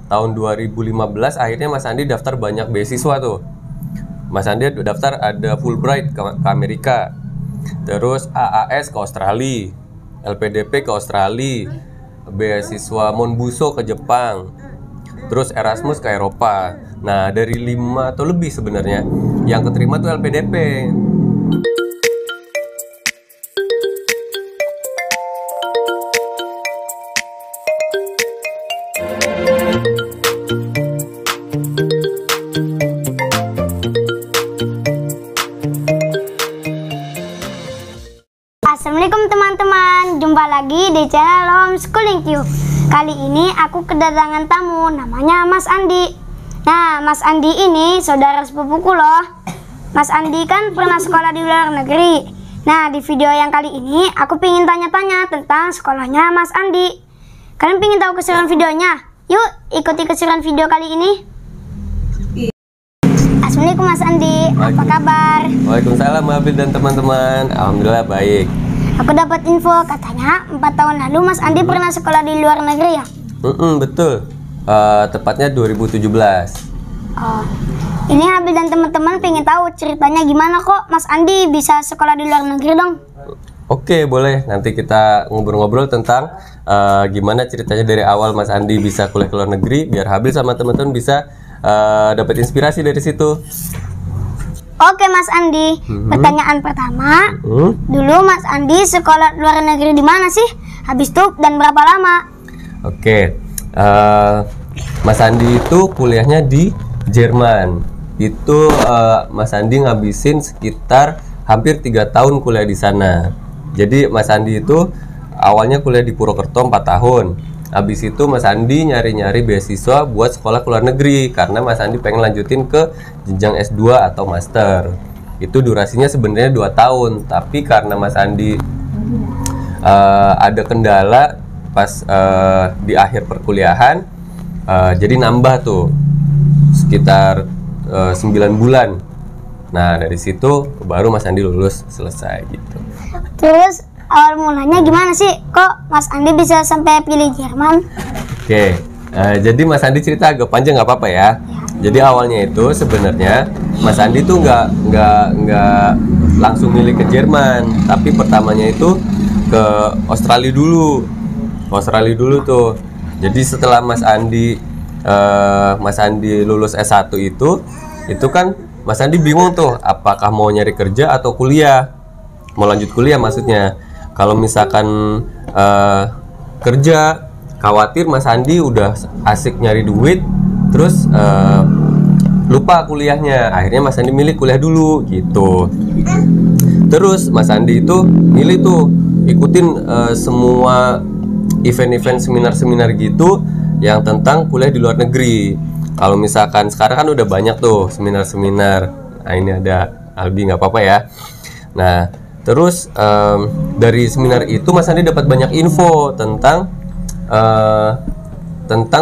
tahun 2015 akhirnya Mas Andi daftar banyak beasiswa tuh. Mas Andi daftar ada Fulbright ke Amerika, terus AAS ke Australia, LPDP ke Australia, beasiswa Monbuso ke Jepang, terus Erasmus ke Eropa. Nah, dari 5 atau lebih sebenarnya yang keterima tuh LPDP. Assalamualaikum teman-teman, jumpa lagi di channel Homeschooling Cube. Kali ini aku kedatangan tamu, namanya Mas Andi. Nah, Mas Andi ini saudara sepupuku loh. Mas Andi kan pernah sekolah di luar negeri. Nah, di video yang kali ini aku pengen tanya-tanya tentang sekolahnya Mas Andi. Kalian pengen tahu keseruan videonya? Yuk, ikuti keseruan video kali ini. Assalamualaikum Mas Andi, apa kabar? Waalaikumsalam Abil dan teman-teman. Alhamdulillah baik. Aku dapat info katanya 4 tahun lalu Mas Andi pernah sekolah di luar negeri ya? Betul. Tepatnya 2017. Oh, ini Abil dan teman-teman pengen tahu ceritanya gimana kok Mas Andi bisa sekolah di luar negeri dong? Oke, boleh. Nanti kita ngobrol-ngobrol tentang gimana ceritanya dari awal Mas Andi bisa kuliah ke luar negeri, biar Habil sama teman-teman bisa dapat inspirasi dari situ. Oke Mas Andi, pertanyaan pertama, dulu Mas Andi sekolah luar negeri di mana sih? Habis itu dan berapa lama? Oke, Mas Andi itu kuliahnya di Jerman. Itu Mas Andi ngabisin sekitar hampir 3 tahun kuliah di sana. Jadi Mas Andi itu awalnya kuliah di Purwokerto 4 tahun. Habis itu Mas Andi nyari-nyari beasiswa buat sekolah ke luar negeri karena Mas Andi pengen lanjutin ke jenjang S2 atau master. Itu durasinya sebenarnya 2 tahun, tapi karena Mas Andi ada kendala pas di akhir perkuliahan, jadi nambah tuh sekitar 9 bulan. Nah, dari situ baru Mas Andi lulus selesai gitu. Terus awal mulanya gimana sih kok Mas Andi bisa sampai pilih Jerman? Oke, jadi Mas Andi cerita agak panjang nggak apa-apa ya. Jadi awalnya itu sebenarnya Mas Andi tuh nggak langsung milih ke Jerman, tapi pertamanya itu ke Australia dulu. Tuh. Jadi setelah Mas Andi lulus S1 itu kan Mas Andi bingung tuh apakah mau nyari kerja atau kuliah. Mau lanjut kuliah maksudnya. Kalau misalkan kerja, khawatir Mas Andi udah asik nyari duit, terus lupa kuliahnya. Akhirnya Mas Andi milih kuliah dulu gitu. Terus Mas Andi itu milih tuh ikutin semua event-event seminar-seminar gitu yang tentang kuliah di luar negeri. Kalau misalkan sekarang kan udah banyak tuh seminar-seminar. Nah, ini ada Albi, nggak apa-apa ya. Nah, terus dari seminar itu Mas Andi dapat banyak info tentang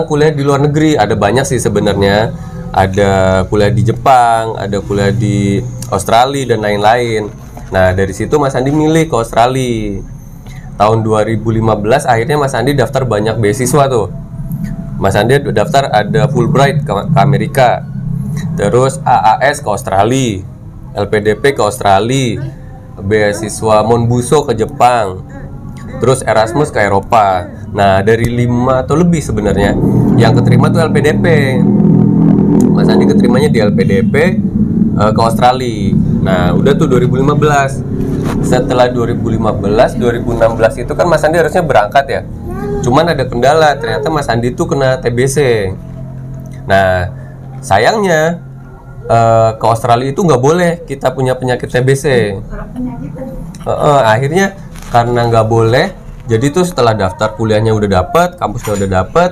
kuliah di luar negeri. Ada banyak sih sebenarnya. Ada kuliah di Jepang, ada kuliah di Australia dan lain-lain. Nah, dari situ Mas Andi milih ke Australia. Tahun 2015 akhirnya Mas Andi daftar banyak beasiswa tuh. Mas Andi daftar ada Fulbright ke Amerika, terus AAS ke Australia, LPDP ke Australia, beasiswa Monbuso ke Jepang, terus Erasmus ke Eropa. Nah, dari 5 atau lebih sebenarnya yang keterima tuh LPDP. Mas Andi keterimanya di LPDP ke Australia. Nah, udah tuh 2015. Setelah 2015, 2016 itu kan Mas Andi harusnya berangkat ya. Cuman ada kendala, ternyata Mas Andi tuh kena TBC. Nah, sayangnya ke Australia itu nggak boleh kita punya penyakit TBC. Akhirnya karena nggak boleh, jadi tuh setelah daftar kuliahnya udah dapet, kampusnya udah dapet,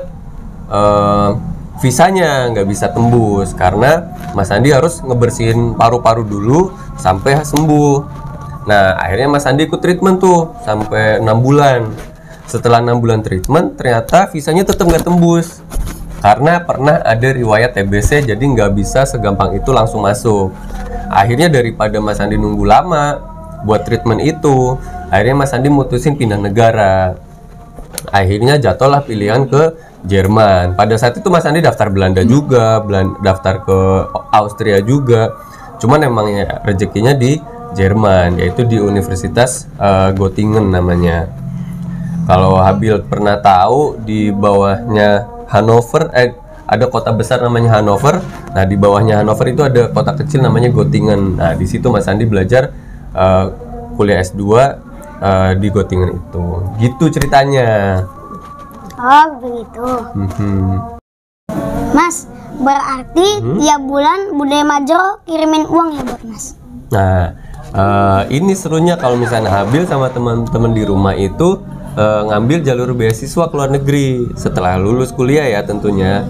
visanya nggak bisa tembus karena Mas Andi harus ngebersihin paru-paru dulu sampai sembuh. Nah, akhirnya Mas Andi ikut treatment tuh sampai 6 bulan. Setelah 6 bulan treatment, ternyata visanya tetap nggak tembus karena pernah ada riwayat TBC, jadi nggak bisa segampang itu langsung masuk. Akhirnya daripada Mas Andi nunggu lama buat treatment itu, akhirnya Mas Andi mutusin pindah negara. Akhirnya jatuhlah pilihan ke Jerman. Pada saat itu Mas Andi daftar Belanda juga, daftar ke Austria juga. Cuman emangnya rezekinya di Jerman, yaitu di Universitas Göttingen namanya. Kalau Habil pernah tahu, di bawahnya Hannover, ada kota besar namanya Hannover. Nah, di bawahnya Hannover itu ada kota kecil namanya Göttingen. Nah, di situ Mas Andi belajar kuliah S2 di Göttingen itu. Gitu ceritanya. Oh, begitu. Mas, berarti tiap bulan Bude Majro kirimin uang ya buat Mas? Nah, ini serunya kalau misalnya Habil sama teman-teman di rumah itu ngambil jalur beasiswa ke luar negeri setelah lulus kuliah ya tentunya.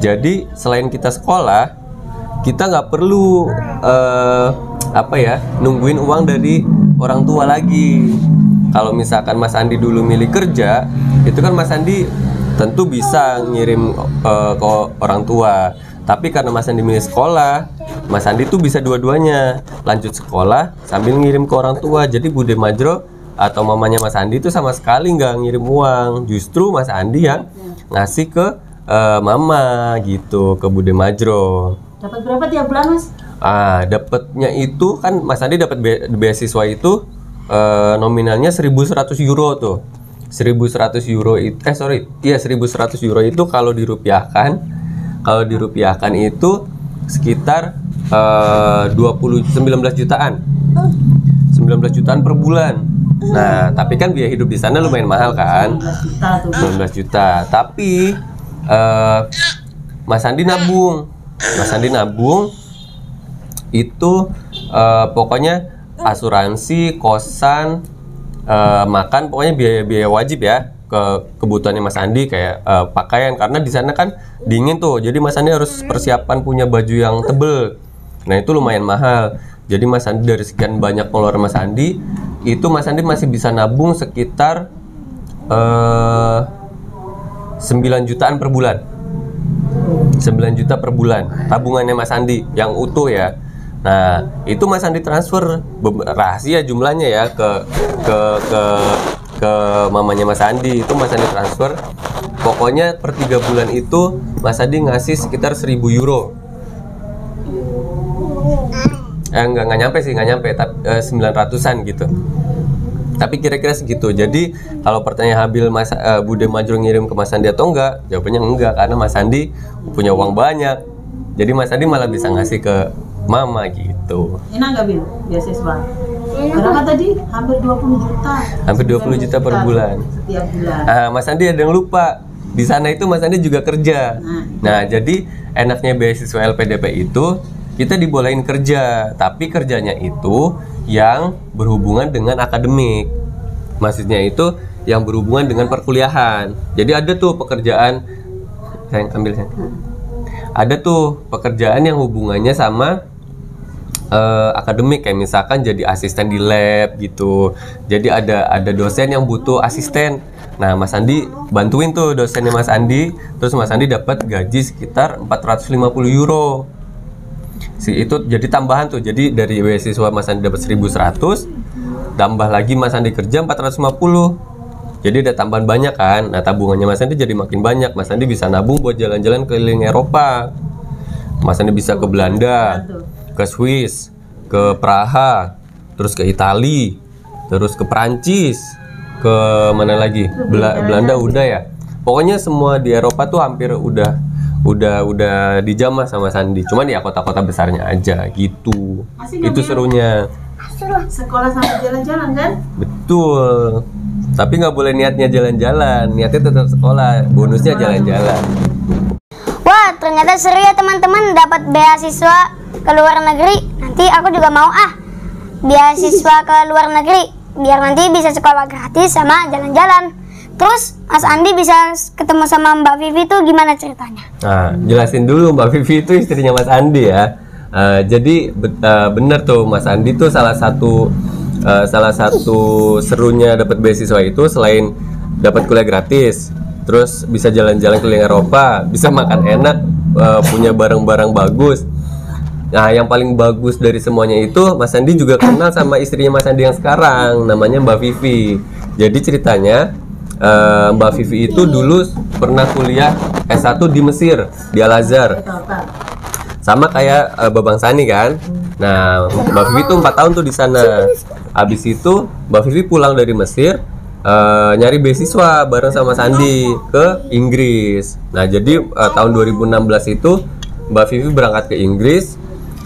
Jadi selain kita sekolah, kita nggak perlu nungguin uang dari orang tua lagi. Kalau misalkan Mas Andi dulu milih kerja, itu kan Mas Andi tentu bisa ngirim ke orang tua. Tapi karena Mas Andi milih sekolah, Mas Andi tuh bisa dua-duanya, lanjut sekolah sambil ngirim ke orang tua. Jadi Bude Majro atau mamanya Mas Andi itu sama sekali nggak ngirim uang, justru Mas Andi yang ngasih ke mama gitu, ke Bude Majro. Dapat berapa tiap bulan, Mas? Dapatnya itu kan Mas Andi dapat beasiswa itu nominalnya 1.100 euro tuh. 1.100 euro itu 1.100 euro itu kalau dirupiahkan itu sekitar 19 jutaan. 19 jutaan per bulan. Nah, tapi kan biaya hidup di sana lumayan mahal kan? 19 juta. Tapi Mas Andi nabung. Itu pokoknya asuransi, kosan, makan, pokoknya biaya wajib ya ke kebutuhannya Mas Andi kayak pakaian, karena di sana kan dingin tuh. Jadi Mas Andi harus persiapan punya baju yang tebel. Nah, itu lumayan mahal. Jadi Mas Andi dari sekian banyak pengeluaran Mas Andi, itu Mas Andi masih bisa nabung sekitar 9 jutaan per bulan. 9 juta per bulan tabungannya Mas Andi yang utuh ya. Nah, itu Mas Andi transfer, rahasia jumlahnya ya, ke mamanya Mas Andi. Itu Mas Andi transfer. Pokoknya per 3 bulan itu Mas Andi ngasih sekitar 1.000 euro. Nggak nyampe, tapi 900-an gitu. Tapi kira-kira segitu. Jadi kalau pertanyaan Habil Bude Majro ngirim ke Mas Andi atau enggak, jawabannya enggak, karena Mas Andi punya uang banyak. Jadi Mas Andi malah bisa ngasih ke mama gitu. Enak nggak Bil beasiswa? Berapa tadi? Hampir 20 juta. Hampir 20 juta per bulan. Setiap bulan. Mas Andi ada yang lupa. Di sana itu Mas Andi juga kerja. Nah, jadi enaknya beasiswa LPDP itu kita dibolehin kerja, tapi kerjanya itu yang berhubungan dengan akademik. Maksudnya itu yang berhubungan dengan perkuliahan. Jadi ada tuh pekerjaan, ada tuh pekerjaan yang hubungannya sama akademik, kayak misalkan jadi asisten di lab gitu. Jadi ada dosen yang butuh asisten. Nah, Mas Andi bantuin tuh dosennya Mas Andi, terus Mas Andi dapat gaji sekitar 450 euro. Itu jadi tambahan tuh. Jadi dari beasiswa Mas Andi dapat 1.100, tambah lagi Mas Andi kerja 450. Jadi ada tambahan banyak kan. Nah, tabungannya Mas Andi jadi makin banyak. Mas Andi bisa nabung buat jalan-jalan keliling Eropa. Mas Andi bisa ke Belanda, ke Swiss, ke Praha, terus ke Itali, terus ke Perancis, ke mana lagi? Belanda udah ya. Pokoknya semua di Eropa tuh hampir udah dijamah sama Sandi. Cuman ya kota-kota besarnya aja gitu. Asik, itu serunya. Sekolah sampai jalan-jalan kan? Betul. Tapi nggak boleh niatnya jalan-jalan, niatnya tetap sekolah, bonusnya jalan-jalan. Wah, ternyata seru ya teman-teman dapat beasiswa ke luar negeri. Nanti aku juga mau beasiswa ke luar negeri, biar nanti bisa sekolah gratis sama jalan-jalan. Terus Mas Andi bisa ketemu sama Mbak Vivi itu gimana ceritanya? Nah, jelasin dulu, Mbak Vivi itu istrinya Mas Andi ya. Jadi bener tuh, Mas Andi tuh salah satu serunya dapat beasiswa itu selain dapat kuliah gratis, terus bisa jalan-jalan keliling Eropa, bisa makan enak, punya barang-barang bagus. Nah, yang paling bagus dari semuanya itu Mas Andi juga kenal sama istrinya Mas Andi yang sekarang, namanya Mbak Vivi. Jadi ceritanya Mbak Vivi itu dulu pernah kuliah S1 di Mesir, di Al-Azhar. Sama kayak Babang Sani kan. Nah, Mbak Vivi tuh 4 tahun tuh di sana. Habis itu Mbak Vivi pulang dari Mesir, nyari beasiswa bareng sama Sandi ke Inggris. Nah, jadi tahun 2016 itu Mbak Vivi berangkat ke Inggris.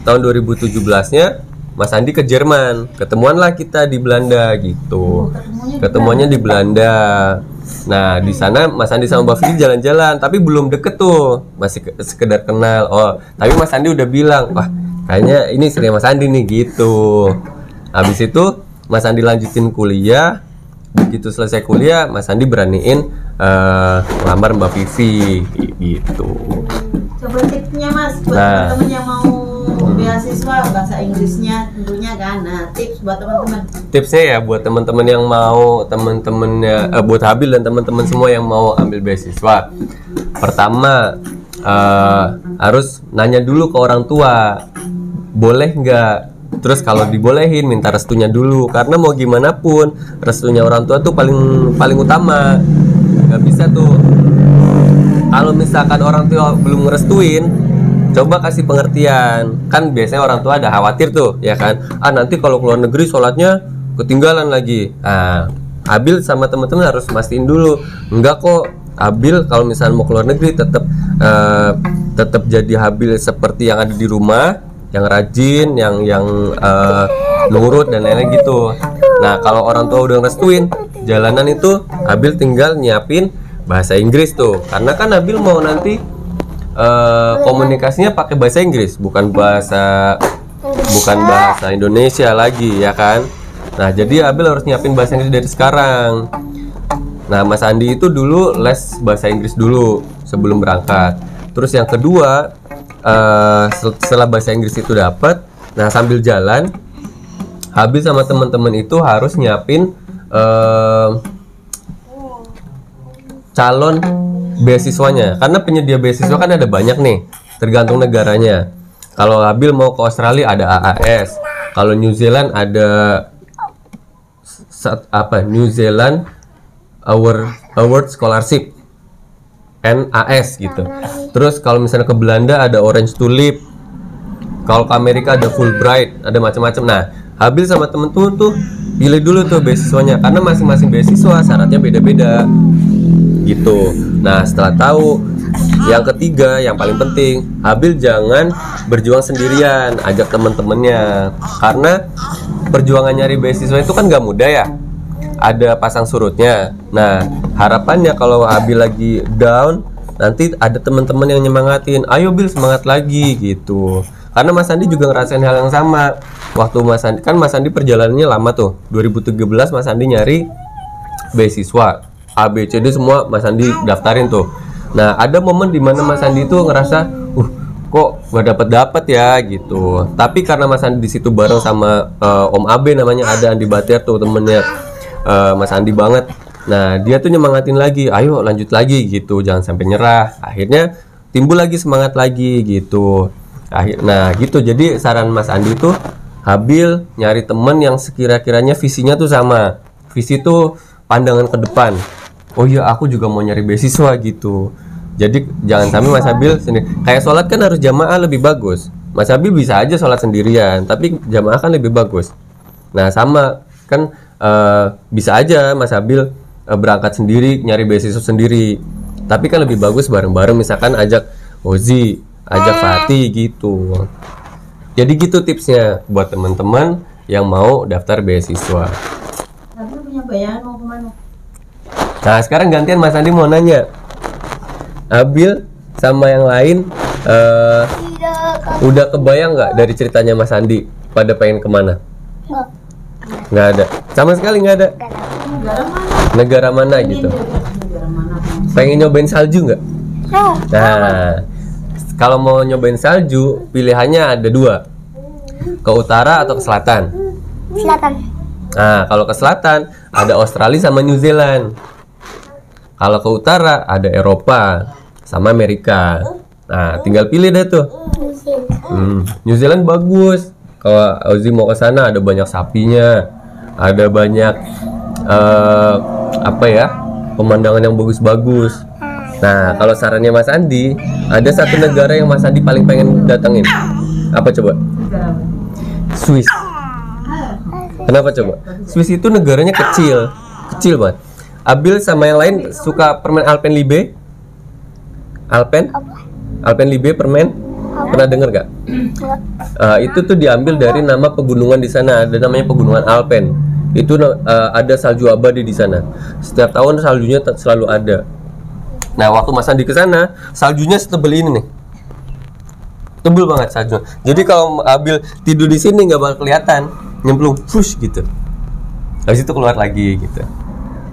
Tahun 2017-nya Mas Andi ke Jerman, ketemuan lah kita di Belanda gitu. Ketemuannya di Belanda. Nah, di sana Mas Andi sama Mbak Vivi jalan-jalan, tapi belum deket tuh, masih sekedar kenal. Oh, tapi Mas Andi udah bilang, wah kayaknya ini istri Mas Andi nih gitu. Habis itu Mas Andi lanjutin kuliah. Begitu selesai kuliah, Mas Andi beraniin ngelamar Mbak Vivi gitu. Coba tipsnya Mas buat teman-teman yang mau beasiswa bahasa Inggrisnya tentunya kan. Nah, tips buat teman-teman. Tipsnya ya buat teman-teman yang mau, teman-temannya buat Habil dan teman-teman semua yang mau ambil beasiswa. Pertama, harus nanya dulu ke orang tua, boleh nggak? Terus kalau dibolehin minta restunya dulu, karena mau gimana pun restunya orang tua tuh paling utama. Nggak bisa tuh kalau misalkan orang tua belum ngerestuin, coba kasih pengertian. Kan biasanya orang tua ada khawatir tuh, ya kan? Nanti kalau keluar negeri sholatnya ketinggalan lagi. Habil sama teman-teman harus mastiin dulu, enggak kok, Habil kalau misalnya mau keluar negeri tetap jadi Habil seperti yang ada di rumah, yang rajin, yang nurut dan lain-lain gitu. Nah, kalau orang tua udah ngerestuin, jalanan itu Habil tinggal nyiapin bahasa Inggris tuh, karena kan Habil mau nanti komunikasinya pakai bahasa Inggris, bukan bahasa Indonesia lagi, ya kan? Nah, jadi Habil harus nyiapin bahasa Inggris dari sekarang. Nah, Mas Andi itu dulu les bahasa Inggris dulu sebelum berangkat. Terus yang kedua, setelah bahasa Inggris itu dapat, nah sambil jalan Habil sama teman-teman itu harus nyiapin calon beasiswanya, karena penyedia beasiswa kan ada banyak nih, tergantung negaranya. Kalau Habil mau ke Australia ada AAS, kalau New Zealand ada New Zealand Award Scholarship, NAS gitu. Terus kalau misalnya ke Belanda ada Orange Tulip, kalau ke Amerika ada Fulbright, ada macam-macam. Nah, Habil sama temen-temen tuh pilih dulu tuh beasiswanya, karena masing-masing beasiswa syaratnya beda-beda gitu. Nah, setelah tahu, yang ketiga yang paling penting, Habil jangan berjuang sendirian, ajak temen-temennya, karena perjuangan nyari beasiswa itu kan gak mudah ya, ada pasang surutnya. Nah, harapannya kalau Habil lagi down, nanti ada teman-teman yang nyemangatin, ayo Bil semangat lagi gitu. Karena Mas Andi juga ngerasain hal yang sama. Waktu Mas Andi perjalanannya lama tuh, 2017 Mas Andi nyari beasiswa A, B, C, D semua Mas Andi daftarin tuh. Nah, ada momen dimana Mas Andi tuh ngerasa, kok gak dapet ya gitu. Tapi karena Mas Andi di situ bareng sama Om Abe, namanya ada Andi Bater tuh, temennya Mas Andi banget. Nah, dia tuh nyemangatin lagi, ayo lanjut lagi gitu, jangan sampai nyerah. Akhirnya timbul lagi semangat lagi gitu. Nah gitu, jadi saran Mas Andi tuh Habil nyari temen yang sekira-kiranya visinya tuh sama. Visi tuh pandangan ke depan. Oh iya, aku juga mau nyari beasiswa gitu. Jadi jangan sampai Mas Habil sendiri. Kayak sholat kan harus jamaah lebih bagus. Mas Habil bisa aja sholat sendirian, tapi jamaah kan lebih bagus. Nah sama kan, bisa aja Mas Habil berangkat sendiri, nyari beasiswa sendiri. Tapi kan lebih bagus bareng-bareng, misalkan ajak Ozi, ajak Fatih gitu. Jadi gitu tipsnya buat teman-teman yang mau daftar beasiswa. Tapi punya bayangan mau kemana? Nah sekarang gantian Mas Andi mau nanya, Habil sama yang lain udah kebayang nggak dari ceritanya Mas Andi pada pengen kemana? Nggak ada, sama sekali nggak ada. Negara mana gitu? Pengen nyobain salju nggak? Nah, kalau mau nyobain salju, pilihannya ada dua, ke utara atau ke selatan. Selatan. Nah, kalau ke selatan ada Australia sama New Zealand. Kalau ke utara ada Eropa sama Amerika. Nah, tinggal pilih deh tuh. New Zealand bagus. Kalau Ozi mau ke sana ada banyak sapinya, ada banyak pemandangan yang bagus-bagus. Nah, kalau sarannya Mas Andi, ada satu negara yang Mas Andi paling pengen datengin. Apa coba? Swiss. Kenapa coba? Swiss itu negaranya kecil banget. Abil sama yang lain suka permen Alpenlibe? Alpenlibe permen? Pernah denger gak? Itu tuh diambil dari nama pegunungan di sana. Ada namanya pegunungan Alpen. Itu ada salju abadi di sana. Setiap tahun saljunya selalu ada. Nah, waktu Mas Andi ke sana, saljunya setebel ini nih. Tebel banget saljunya. Jadi kalau Abil tidur di sini nggak bakal kelihatan, nyemplung, push gitu. Habis itu keluar lagi gitu.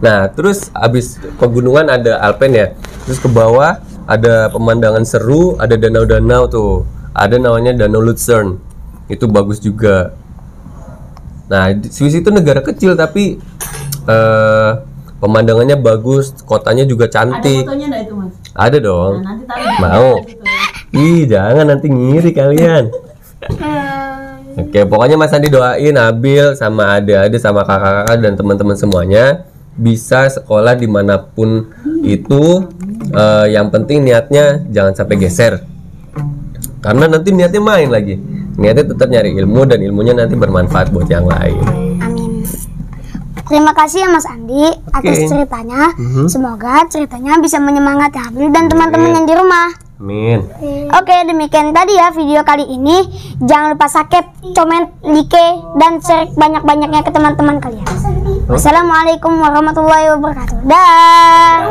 Nah, terus habis pegunungan ada Alpen ya. Terus ke bawah ada pemandangan seru, ada danau-danau tuh. Ada namanya Danau Luzern. Itu bagus juga. Nah, Swiss itu negara kecil tapi pemandangannya bagus, kotanya juga cantik. Ada fotonya enggak itu, Mas? Ada dong. Nah, nanti taruh Mau. gitu. Ih, jangan nanti ngiri kalian. Oke, pokoknya Mas Andi doain Abil sama adik-adik sama kakak-kakak dan teman-teman semuanya bisa sekolah dimanapun itu. Yang penting niatnya jangan sampai geser. Karena nanti niatnya main lagi. Niatnya tetap nyari ilmu dan ilmunya nanti bermanfaat buat yang lain. Amin. Terima kasih ya Mas Andi atas ceritanya. Semoga ceritanya bisa menyemangati Abil dan teman-teman yang di rumah. Amin. Oke, demikian tadi ya video kali ini. Jangan lupa subscribe, comment, like, dan share banyak-banyaknya ke teman-teman kalian. Wassalamualaikum warahmatullahi wabarakatuh. Dah.